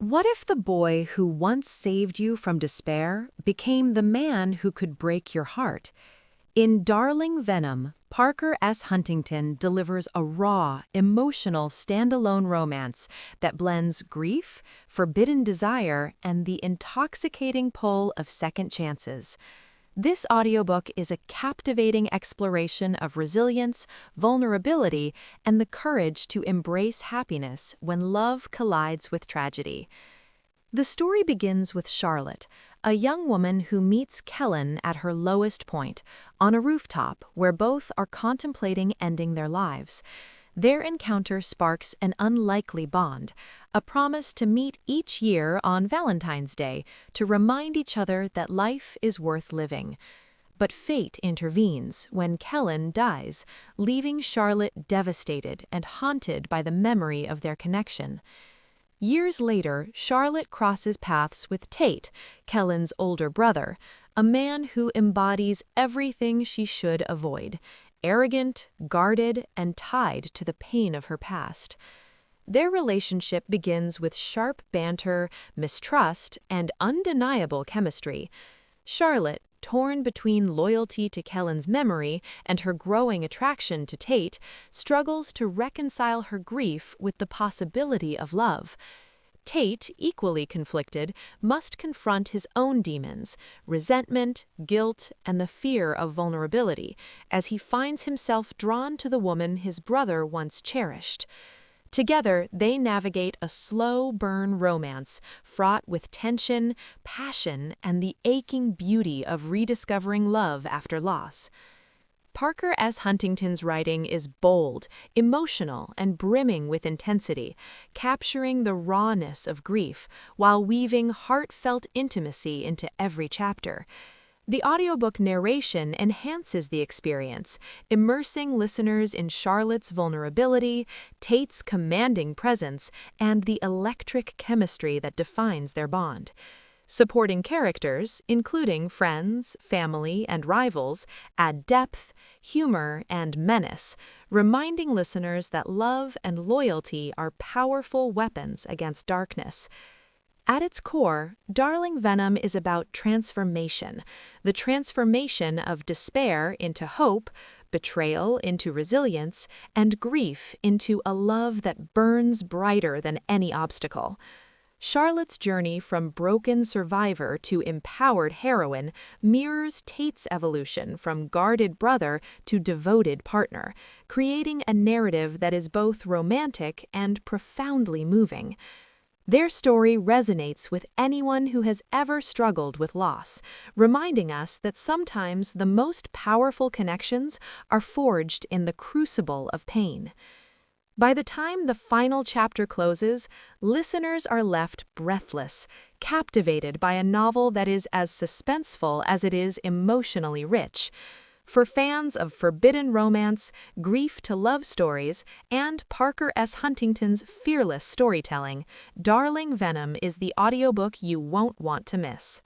What if the boy who once saved you from despair became the man who could break your heart? In Darling Venom, Parker S. Huntington delivers a raw, emotional standalone romance that blends grief, forbidden desire, and the intoxicating pull of second chances. This audiobook is a captivating exploration of resilience, vulnerability, and the courage to embrace happiness when love collides with tragedy. The story begins with Charlotte, a young woman who meets Kellan at her lowest point, on a rooftop where both are contemplating ending their lives. Their encounter sparks an unlikely bond, a promise to meet each year on Valentine's Day to remind each other that life is worth living. But fate intervenes when Kellan dies, leaving Charlotte devastated and haunted by the memory of their connection. Years later, Charlotte crosses paths with Tate, Kellan's older brother, a man who embodies everything she should avoid: arrogant, guarded, and tied to the pain of her past. Their relationship begins with sharp banter, mistrust, and undeniable chemistry. Charlotte, torn between loyalty to Kellan's memory and her growing attraction to Tate, struggles to reconcile her grief with the possibility of love. Tate, equally conflicted, must confront his own demons: resentment, guilt, and the fear of vulnerability, as he finds himself drawn to the woman his brother once cherished. Together, they navigate a slow-burn romance fraught with tension, passion, and the aching beauty of rediscovering love after loss. Parker S. Huntington's writing is bold, emotional, and brimming with intensity, capturing the rawness of grief while weaving heartfelt intimacy into every chapter. The audiobook narration enhances the experience, immersing listeners in Charlotte's vulnerability, Tate's commanding presence, and the electric chemistry that defines their bond. Supporting characters, including friends, family, and rivals, add depth, humor, and menace, reminding listeners that love and loyalty are powerful weapons against darkness. At its core, Darling Venom is about transformation, the transformation of despair into hope, betrayal into resilience, and grief into a love that burns brighter than any obstacle. Charlotte's journey from broken survivor to empowered heroine mirrors Tate's evolution from guarded brother to devoted partner, creating a narrative that is both romantic and profoundly moving. Their story resonates with anyone who has ever struggled with loss, reminding us that sometimes the most powerful connections are forged in the crucible of pain. By the time the final chapter closes, listeners are left breathless, captivated by a novel that is as suspenseful as it is emotionally rich. For fans of forbidden romance, grief-to-love stories, and Parker S. Huntington's fearless storytelling, Darling Venom is the audiobook you won't want to miss.